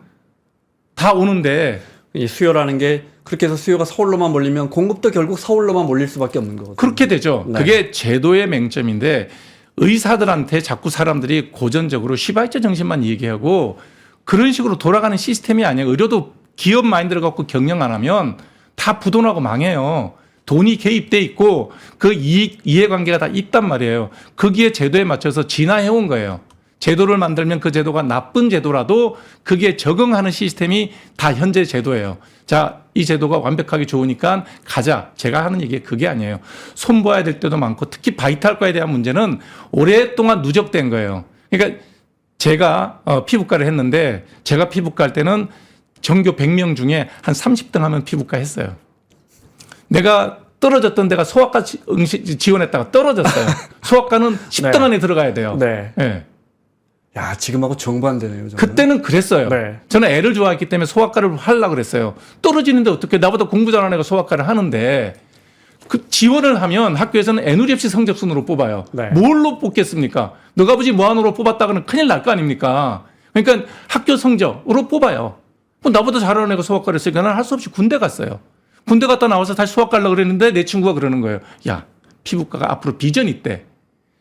다 오는데 이 수요라는 게 그렇게 해서 수요가 서울로만 몰리면 공급도 결국 서울로만 몰릴 수밖에 없는 거거든요. 그렇게 되죠. 네. 그게 제도의 맹점인데 의사들한테 자꾸 사람들이 고전적으로 시바이처 정신만 얘기하고 그런 식으로 돌아가는 시스템이 아니에요. 의료도 기업 마인드를 갖고 경영 안 하면 다 부도나고 망해요. 돈이 개입돼 있고 그 이해관계가 다 있단 말이에요. 거기에 제도에 맞춰서 진화해온 거예요. 제도를 만들면 그 제도가 나쁜 제도라도 그게 적응하는 시스템이 다 현재 제도예요. 자, 이 제도가 완벽하게 좋으니까 가자. 제가 하는 얘기 그게 아니에요. 손봐야 될 때도 많고 특히 바이탈과에 대한 문제는 오랫동안 누적된 거예요. 그러니까 제가 피부과를 했는데 제가 피부과 할 때는 전교 100명 중에 한 30등 하면 피부과 했어요. 내가 떨어졌던 데가 소아과 지원했다가 떨어졌어요. 소아과는 10등 네. 안에 들어가야 돼요. 네. 네. 야, 지금하고 정반대네요. 정말. 그때는 그랬어요. 네. 저는 애를 좋아했기 때문에 소아과를 하려고 그랬어요. 떨어지는데 어떻게 나보다 공부 잘하는 애가 소아과를 하는데 그 지원을 하면 학교에서는 애누리 없이 성적순으로 뽑아요. 네. 뭘로 뽑겠습니까? 너가 아버지 무한으로 뽑았다가는 큰일 날 거 아닙니까? 그러니까 학교 성적으로 뽑아요. 뭐 나보다 잘하는 애가 수학 가르쳤으니까 나는 할 수 없이 군대 갔어요. 군대 갔다 나와서 다시 수학 가려고 그랬는데 내 친구가 그러는 거예요. 야, 피부과가 앞으로 비전이 있대.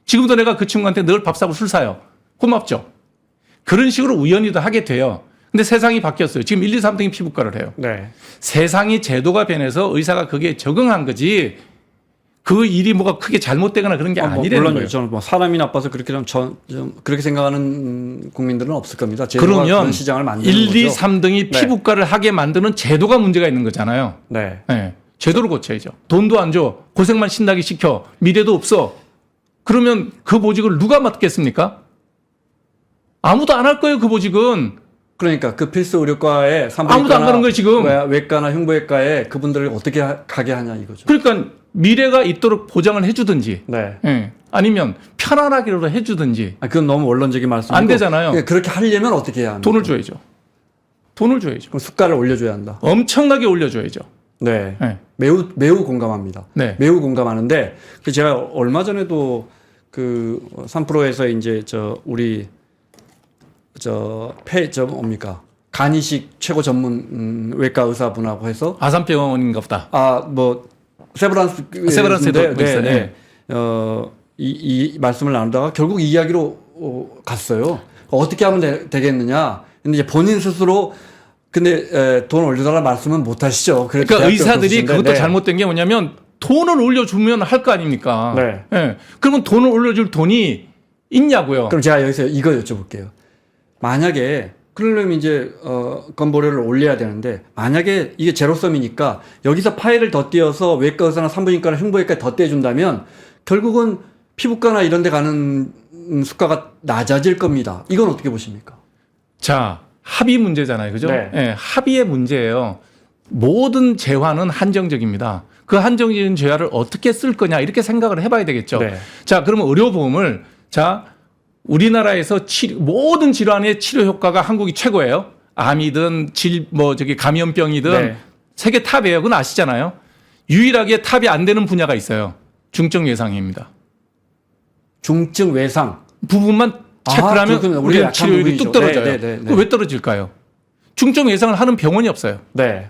지금도 내가 그 친구한테 늘 밥 사고 술 사요. 고맙죠? 그런 식으로 우연히도 하게 돼요. 근데 세상이 바뀌었어요. 지금 1, 2, 3등이 피부과를 해요. 네. 세상이 제도가 변해서 의사가 거기에 적응한 거지 그 일이 뭐가 크게 잘못되거나 그런 게 아니라는 물론 거예요. 저는 뭐 사람이 나빠서 그렇게 하면 좀 그렇게 생각하는 국민들은 없을 겁니다. 제도가 그러면 그런 시장을 만드는 1, 거죠. 2, 3등이 네. 피부과를 하게 만드는 제도가 문제가 있는 거잖아요. 네. 네. 제도를 고쳐야죠. 돈도 안 줘. 고생만 신나게 시켜. 미래도 없어. 그러면 그 보직을 누가 맡겠습니까? 아무도 안 할 거예요. 그 보직은. 그러니까 그 필수 의료과에 아무도 안 가는 거예요, 지금. 외과나 흉부외과에 그분들을 어떻게 가게 하냐 이거죠. 그러니까 미래가 있도록 보장을 해주든지 네. 예. 아니면 편안하기라도 해주든지 그건 너무 원론적인 말씀이고 안 되잖아요. 그렇게 하려면 어떻게 해야 합니까? 돈을 줘야죠. 돈을 줘야죠. 그럼 수가를 올려줘야 한다. 엄청나게 올려줘야죠. 네. 예. 매우 공감합니다. 네. 매우 공감하는데 제가 얼마 전에도 그 3프로에서 이제 뭡니까 간이식 최고 전문 외과 의사분하고 해서 아산병원인가 보다. 뭐 세브란스에도 있어요. 네. 이 말씀을 나누다가 결국 이 이야기로 갔어요. 어떻게 하면 되겠느냐. 근데 이제 본인 스스로 근데 돈 올려달라 말씀은 못 하시죠. 그러니까 의사들이 그것도 네. 잘못된 게 뭐냐면 돈을 올려주면 할 거 아닙니까? 네. 예. 그러면 돈을 올려줄 돈이 있냐고요. 그럼 제가 여기서 이거 여쭤볼게요. 만약에 그러려면 이제 건보료를 올려야 되는데 만약에 이게 제로섬이니까 여기서 파일을 더 띄어서 외과 의사나 산부인과나 흉부외과에 더 떼준다면 결국은 피부과나 이런 데 가는 수가가 낮아질 겁니다. 이건 어떻게 보십니까? 자, 합의 문제잖아요. 그죠? 네. 예, 합의의 문제예요. 모든 재화는 한정적입니다. 그 한정적인 재화를 어떻게 쓸 거냐 이렇게 생각을 해봐야 되겠죠. 네. 자, 그러면 의료보험을 우리나라에서 모든 질환의 치료 효과가 한국이 최고예요. 암이든 감염병이든 네. 세계 탑이에요. 그건 아시잖아요. 유일하게 탑이 안 되는 분야가 있어요. 중증 외상입니다. 중증 외상. 부분만 체크를 하면 그렇군요. 우리 약한 치료율이 부분이죠. 뚝 떨어져요. 네. 그거 왜 떨어질까요? 중증 외상을 하는 병원이 없어요. 네.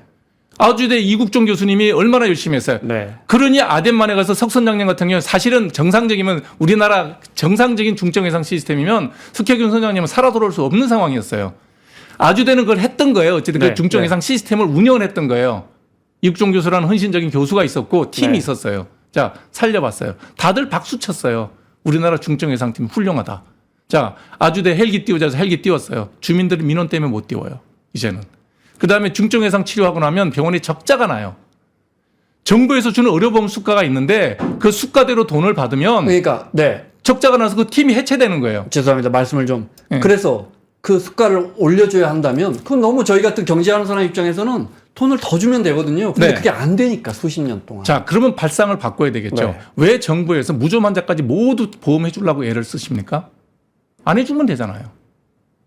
아주대 이국종 교수님이 얼마나 열심히 했어요. 네. 그러니 아덴만에 가서 석선장님 같은 경우는 사실은 정상적이면 우리나라 정상적인 중증 외상 시스템이면 석혜균 선장님은 살아 돌아올 수 없는 상황이었어요. 아주대는 그걸 했던 거예요. 어쨌든 네. 그 중증 외상 시스템을 운영을 했던 거예요. 이국종 교수라는 헌신적인 교수가 있었고 팀이 네. 있었어요. 자, 살려봤어요. 다들 박수 쳤어요. 우리나라 중증 외상팀 훌륭하다. 자, 아주대 헬기 띄우자서 헬기 띄웠어요. 주민들이 민원 때문에 못 띄워요. 이제는. 그 다음에 중증 외상 치료하고 나면 병원에 적자가 나요. 정부에서 주는 의료보험 수가가 있는데 그 수가대로 돈을 받으면 그러니까 네. 적자가 나서 그 팀이 해체되는 거예요. 죄송합니다. 말씀을 좀. 네. 그래서 그 수가를 올려줘야 한다면 그건 너무 저희 같은 경제하는 사람 입장에서는 돈을 더 주면 되거든요. 근데 네. 그게 안 되니까 수십 년 동안. 자, 그러면 발상을 바꿔야 되겠죠. 네. 왜 정부에서 무좀 환자까지 모두 보험해 주려고 애를 쓰십니까? 안 해주면 되잖아요.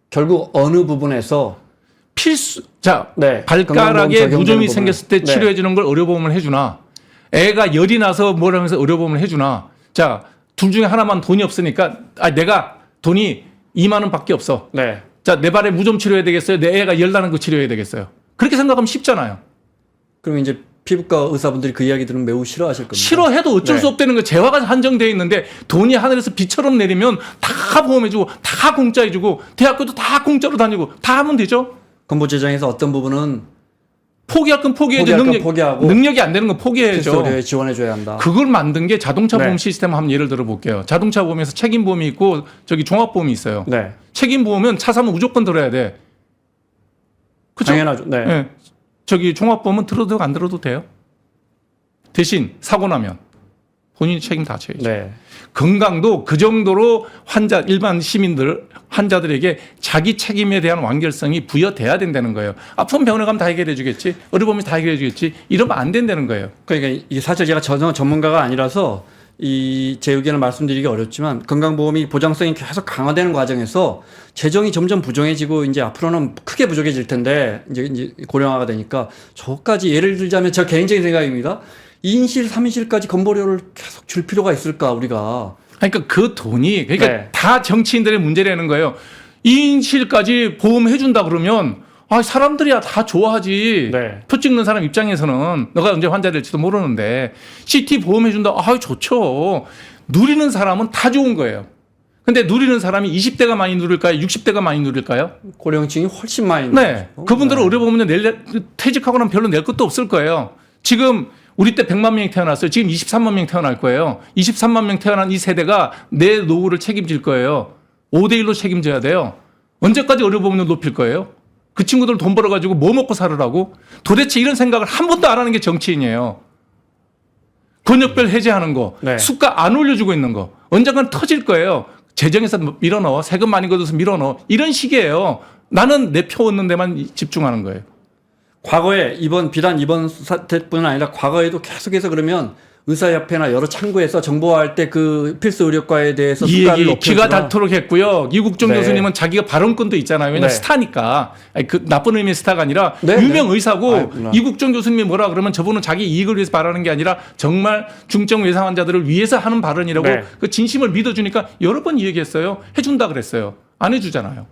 결국 어느 부분에서 발가락에 건강보험 적용되는 무좀이 부분은. 생겼을 때 네. 치료해 주는 걸 의료보험을 해주나, 애가 열이 나서 뭐라 해서 의료보험을 해주나. 자, 둘 중에 하나만 돈이 없으니까 내가 돈이 2만 원밖에 없어. 네. 자, 내 발에 무좀 치료해야 되겠어요? 내 애가 열 나는 거 치료해야 되겠어요? 그렇게 생각하면 쉽잖아요. 그럼 이제 피부과 의사분들이 그 이야기 들으면 매우 싫어하실 겁니다. 싫어해도 어쩔 네. 수 없다는 거. 재화가 한정되어 있는데 돈이 하늘에서 비처럼 내리면 다 보험해주고 다 공짜해주고 대학교도 다 공짜로 다니고 다 하면 되죠. 건보 제정에서 어떤 부분은 포기할 건 포기해야죠. 포기할 건 포기하고 능력이 안 되는 건 포기해야죠. 필수의료에 지원해줘야 한다. 그걸 만든 게 자동차 보험 네. 시스템 한번 예를 들어볼게요. 자동차 보험에서 책임보험이 있고 종합보험이 있어요. 네. 책임보험은 차 사면 무조건 들어야 돼. 그죠? 당연하죠. 네. 네. 종합보험은 들어도 안 들어도 돼요. 대신 사고 나면 본인이 책임 다 져야죠. 네. 건강도 그 정도로 일반 환자들에게 자기 책임에 대한 완결성이 부여돼야 된다는 거예요. 아픈 병원에 가면 다 해결해 주겠지. 의료보험이 다 해결해 주겠지. 이러면 안 된다는 거예요. 그러니까 이게 사실 제가 전문가가 아니라서 제 의견을 말씀드리기 어렵지만 건강보험이 보장성이 계속 강화되는 과정에서 재정이 점점 부정해지고 이제 앞으로는 크게 부족해질 텐데 이제 고령화가 되니까 저까지 예를 들자면 저 개인적인 생각입니다. 2인실, 3인실까지 건보료를 계속 줄 필요가 있을까 우리가. 그러니까 그 돈이 그러니까 네. 다 정치인들의 문제라는 거예요. 2인실까지 보험해준다 그러면 사람들이야 다 좋아하지. 네. 표 찍는 사람 입장에서는 너가 언제 환자 될지도 모르는데 CT 보험해준다. 좋죠. 누리는 사람은 다 좋은 거예요. 근데 누리는 사람이 20대가 많이 누릴까요? 60대가 많이 누릴까요? 고령층이 훨씬 많이. 네. 누리죠. 그분들은 네. 의료보험료 퇴직하고 나면 별로 낼 것도 없을 거예요. 지금 우리 때 100만 명이 태어났어요. 지금 23만 명 태어날 거예요. 23만 명 태어난 이 세대가 내 노후를 책임질 거예요. 5대1로 책임져야 돼요. 언제까지 의료보험료 높일 거예요? 그 친구들 돈 벌어가지고 뭐 먹고 살으라고? 도대체 이런 생각을 한 번도 안 하는 게 정치인이에요. 권역별 해제하는 거, 네. 수가 안 올려주고 있는 거, 언젠간 터질 거예요. 재정에서 밀어넣어, 세금 많이 걷어서 밀어넣어. 이런 식이에요. 나는 내 표 얻는 데만 집중하는 거예요. 과거에 비단 이번 사태뿐 아니라 과거에도 계속해서 그러면 의사협회나 여러 창구에서 정보화할 때 그 필수 의료과에 대해서 이 수가를 얘기 높여주라. 기가 닳도록 했고요. 이국종 네. 교수님은 자기가 발언권도 있잖아요. 왜냐하면 네. 스타니까. 그 나쁜 의미의 스타가 아니라 네, 유명 네. 의사고 아이구나. 이국종 교수님이 뭐라 그러면 저분은 자기 이익을 위해서 발언하는 게 아니라 정말 중증 외상 환자들을 위해서 하는 발언이라고 네. 그 진심을 믿어주니까 여러 번 이 얘기했어요. 해준다 그랬어요. 안 해주잖아요.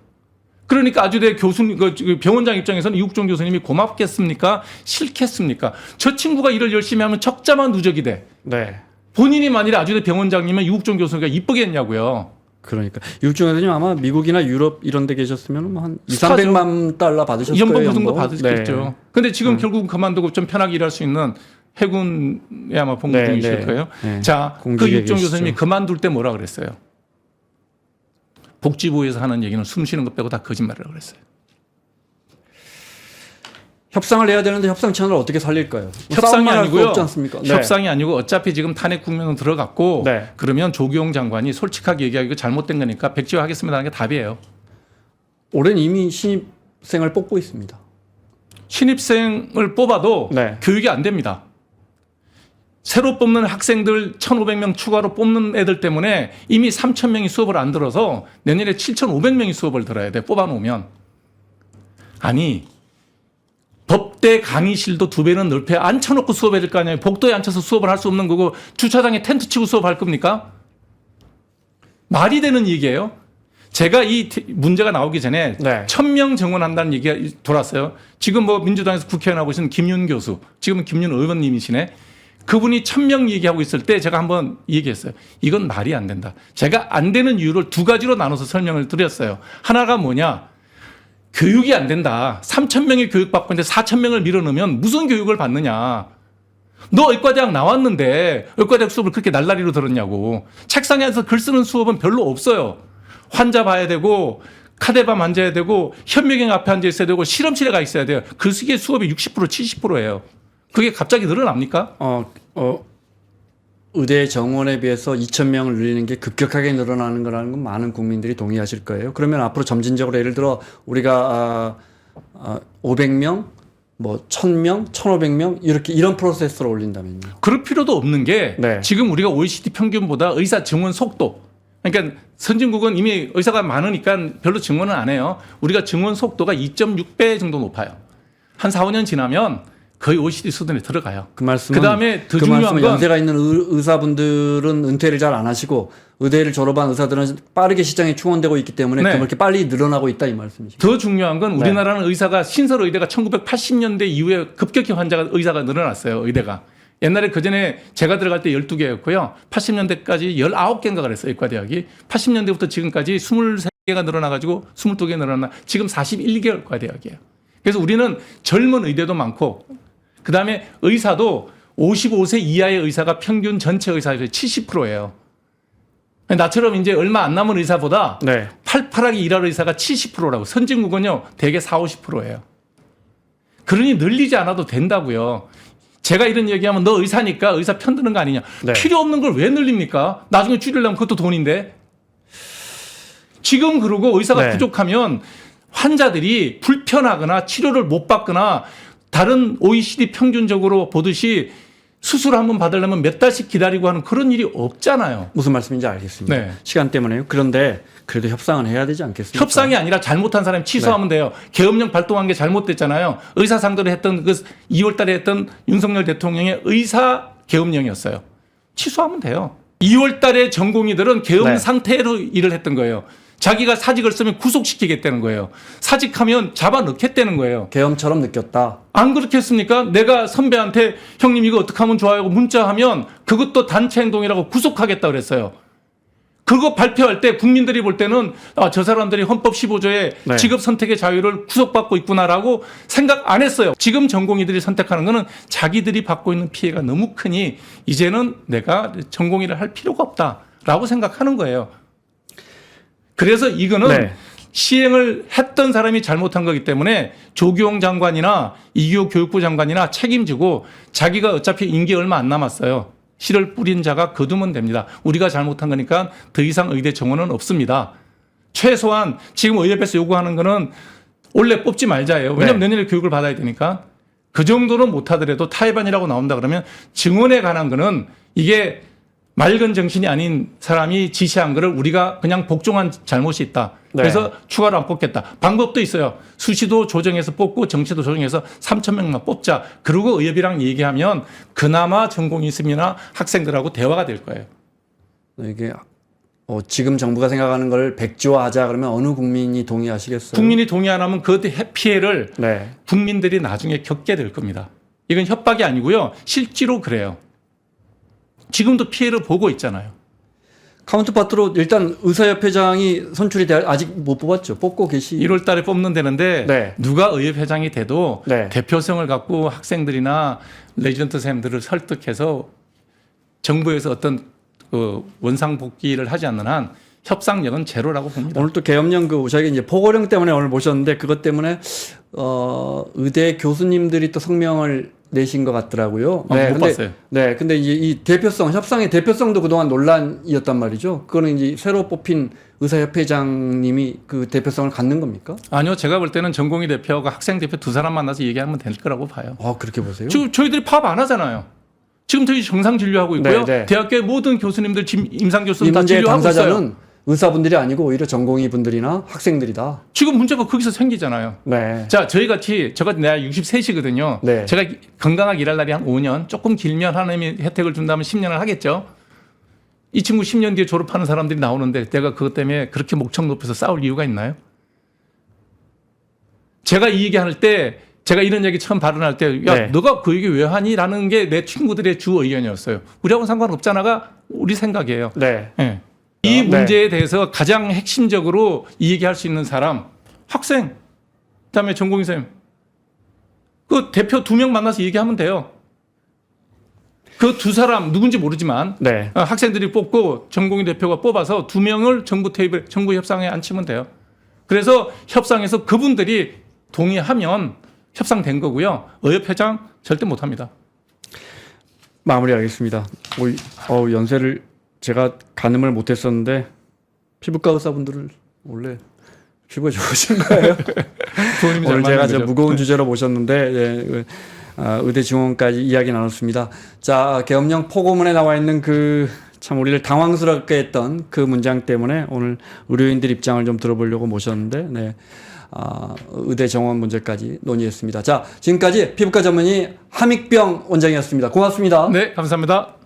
그러니까 아주대 교수님, 그 병원장 입장에서는 이국종 교수님이 고맙겠습니까? 싫겠습니까? 저 친구가 일을 열심히 하면 적자만 누적이 돼. 네. 본인이 만일에 아주대 병원장이면 이국종 교수가 이쁘겠냐고요. 그러니까 이국종 교수님 아마 미국이나 유럽 이런 데 계셨으면 한 2, 스타죠. 300만 달러 받으셨을 연봉 거예요. 그 정도 연봉. 받으셨겠죠. 네. 근데 지금 결국은 그만두고 좀 편하게 일할 수 있는 해군에 아마 복무 네, 중이실 네. 거예요. 네. 자, 그 공직에 이국종 계시죠. 교수님이 그만둘 때 뭐라 그랬어요? 복지부에서 하는 얘기는 숨 쉬는 것 빼고 다 거짓말이라고 그랬어요. 협상을 해야 되는데 협상 채널을 어떻게 살릴까요? 협상이 싸움만 할수 아니고요. 없지 않습니까? 네. 협상이 아니고 어차피 지금 탄핵 국면으로 들어갔고 네. 그러면 조기용 장관이 솔직하게 얘기하고 잘못된 거니까 백지화하겠습니다 하는 게 답이에요. 올해는 이미 신입생을 뽑고 있습니다. 신입생을 뽑아도 네. 교육이 안 됩니다. 새로 뽑는 학생들 1,500명 추가로 뽑는 애들 때문에 이미 3,000명이 수업을 안 들어서 내년에 7,500명이 수업을 들어야 돼. 뽑아놓으면. 아니 법대 강의실도 2배는 넓혀 앉혀놓고 수업해야 될 거 아니에요. 복도에 앉혀서 수업을 할 수 없는 거고 주차장에 텐트 치고 수업할 겁니까? 말이 되는 얘기예요. 제가 이 문제가 나오기 전에 네. 1,000명 정원한다는 얘기가 돌았어요. 지금 뭐 민주당에서 국회의원 하고 있는 김윤 교수, 지금은 김윤 의원님이시네. 그분이 1,000명 얘기하고 있을 때 제가 한번 얘기했어요. 이건 말이 안 된다. 제가 안 되는 이유를 2가지로 나눠서 설명을 드렸어요. 하나가 뭐냐? 교육이 안 된다. 3,000명이 교육받고 있는데 4,000명을 밀어넣으면 무슨 교육을 받느냐. 너 의과대학 나왔는데 의과대학 수업을 그렇게 날라리로 들었냐고. 책상에 앉아서 글 쓰는 수업은 별로 없어요. 환자 봐야 되고 카데바 만져야 되고 현미경 앞에 앉아 있어야 되고 실험실에 가 있어야 돼요. 그 시기에 수업이 60% 70%예요. 그게 갑자기 늘어납니까? 의대 정원에 비해서 2,000명을 늘리는 게 급격하게 늘어나는 거라는 건 많은 국민들이 동의하실 거예요. 그러면 앞으로 점진적으로 예를 들어 우리가 500명, 뭐 1,000명, 1,500명 이런 프로세스로 올린다면요. 그럴 필요도 없는 게 네. 지금 우리가 OECD 평균보다 의사 증원 속도, 그러니까 선진국은 이미 의사가 많으니까 별로 증원은 안 해요. 우리가 증원 속도가 2.6배 정도 높아요. 한 4, 5년 지나면 거의 OECD 수준에 들어가요. 그 말씀은 그다음에 더 그 중요한 말씀은 건 연세가 있는 의사분들은 은퇴를 잘 안 하시고 의대를 졸업한 의사들은 빠르게 시장에 충원되고 있기 때문에 네. 그렇게 빨리 늘어나고 있다 이 말씀이시죠. 더 중요한 건 네. 우리나라는 의사가 신설 의대가 1980년대 이후에 급격히 의사가 늘어났어요. 의대가. 옛날에 그전에 제가 들어갈 때 12개였고요. 80년대까지 19개인가 그랬어요. 의과대학이. 80년대부터 지금까지 23개가 늘어나가지고 22개 늘어나 지금 41개 의과대학이에요. 그래서 우리는 젊은 의대도 많고 그다음에 의사도 55세 이하의 의사가 평균 전체 의사의 70%예요. 나처럼 이제 얼마 안 남은 의사보다 네. 팔팔하게 일할 의사가 70%라고. 선진국은요 대개 40, 50%예요. 그러니 늘리지 않아도 된다고요. 제가 이런 얘기하면 너 의사니까 의사 편드는 거 아니냐. 네. 필요 없는 걸 왜 늘립니까? 나중에 줄이려면 그것도 돈인데. 지금 그러고 의사가 네. 부족하면 환자들이 불편하거나 치료를 못 받거나 다른 OECD 평균적으로 보듯이 수술 한번 받으려면 몇 달씩 기다리고 하는 그런 일이 없잖아요. 무슨 말씀인지 알겠습니다. 네. 시간 때문에요. 그런데 그래도 협상은 해야 되지 않겠습니까? 협상이 아니라 잘못한 사람이 취소하면 돼요. 계엄령 발동한 게 잘못됐잖아요. 의사 상대로 했던 그 2월 달에 했던 윤석열 대통령의 의사 계엄령이었어요. 취소하면 돼요. 2월 달에 전공의들은 계엄 네. 상태로 일을 했던 거예요. 자기가 사직을 쓰면 구속시키겠다는 거예요. 사직하면 잡아넣겠다는 거예요. 계엄처럼 느꼈다. 안 그렇겠습니까? 내가 선배한테 형님 이거 어떻게 하면 좋아요? 문자하면 그것도 단체 행동이라고 구속하겠다 그랬어요. 그거 발표할 때 국민들이 볼 때는 저 사람들이 헌법 15조에 네. 직업 선택의 자유를 구속받고 있구나라고 생각 안 했어요. 지금 전공의들이 선택하는 거는 자기들이 받고 있는 피해가 너무 크니 이제는 내가 전공의를 할 필요가 없다라고 생각하는 거예요. 그래서 이거는 네. 시행을 했던 사람이 잘못한 거기 때문에 조규홍 장관이나 이규호 교육부 장관이나 책임지고 자기가 어차피 임기 얼마 안 남았어요. 씨를 뿌린 자가 거두면 됩니다. 우리가 잘못한 거니까 더 이상 의대 정원은 없습니다. 최소한 지금 의협에서 요구하는 거는 원래 뽑지 말자예요. 왜냐하면 네. 내년에 교육을 받아야 되니까. 그 정도는 못하더라도 타협안이라고 나온다 그러면 증원에 관한 거는 이게 맑은 정신이 아닌 사람이 지시한 거를 우리가 그냥 복종한 잘못이 있다. 네. 그래서 추가로 안 뽑겠다. 방법도 있어요. 수시도 조정해서 뽑고 정시도 조정해서 3,000명만 뽑자. 그리고 의협이랑 얘기하면 그나마 전공이 있으면 학생들하고 대화가 될 거예요. 이게 지금 정부가 생각하는 걸 백지화하자 그러면 어느 국민이 동의하시겠어요? 국민이 동의 안 하면 그 피해를 네. 국민들이 나중에 겪게 될 겁니다. 이건 협박이 아니고요. 실제로 그래요. 지금도 피해를 보고 있잖아요. 카운트파트로 일단 의사협회장이 선출이 돼 아직 못 뽑았죠. 뽑고 계시. 1월 달에 뽑는 데는데 네. 누가 의협회장이 돼도 네. 대표성을 갖고 학생들이나 레지던트 쌤들을 설득해서 정부에서 어떤 원상복귀를 하지 않는 한 협상력은 제로라고 봅니다. 오늘 또 계엄령 저희가 이제 포고령 때문에 오늘 모셨는데 그것 때문에 의대 교수님들이 또 성명을 내신 것 같더라고요. 못 봤어요. 네, 근데 이제 이 대표성, 협상의 대표성도 그동안 논란이었단 말이죠. 그거는 이제 새로 뽑힌 의사협회장님이 그 대표성을 갖는 겁니까? 아니요, 제가 볼 때는 전공의 대표하고 학생 대표 두 사람 만나서 얘기하면 될 거라고 봐요. 그렇게 보세요? 지금 저희들이 파업 안 하잖아요. 지금 저희 정상 진료하고 있고요. 네, 네. 대학교의 모든 교수님들, 임상 이 교수들 다 문제의 진료하고 있어요. 당사자는 의사분들이 아니고 오히려 전공의 분들이나 학생들이다. 지금 문제가 거기서 생기잖아요. 네. 자, 저희 같이 제가 내가 63이거든요. 네. 제가 건강하게 일할 날이 한 5년, 조금 길면 하나님이 혜택을 준다면 10년을 하겠죠. 이 친구 10년 뒤에 졸업하는 사람들이 나오는데 내가 그것 때문에 그렇게 목청 높여서 싸울 이유가 있나요? 제가 이 얘기할 때 제가 이런 얘기 처음 발언할 때 야, 네. 너가 그 얘기 왜 하니? 라는 게 내 친구들의 주 의견이었어요. 우리하고는 상관없잖아가 우리 생각이에요. 네. 네. 이 네. 문제에 대해서 가장 핵심적으로 이 얘기할 수 있는 사람, 학생, 그다음에 전공의쌤, 그 대표 2명 만나서 얘기하면 돼요. 그 두 사람 누군지 모르지만 네. 학생들이 뽑고 전공의 대표가 뽑아서 2명을 정부 테이블, 정부 협상에 앉히면 돼요. 그래서 협상에서 그분들이 동의하면 협상된 거고요. 의협회장 절대 못합니다. 마무리하겠습니다. 연세를 제가 가늠을 못했었는데 피부과 의사분들을 원래 피부가 좋으신 거예요. 부모님이 잘 오늘 제가 맞는 저 거죠. 무거운 주제로 모셨는데 의대 증원까지 이야기 나눴습니다. 자, 계엄령 포고문에 나와 있는 참 우리를 당황스럽게 했던 그 문장 때문에 오늘 의료인들 입장을 좀 들어보려고 모셨는데 의대 정원 문제까지 논의했습니다. 자, 지금까지 피부과 전문의 함익병 원장이었습니다. 고맙습니다. 네, 감사합니다.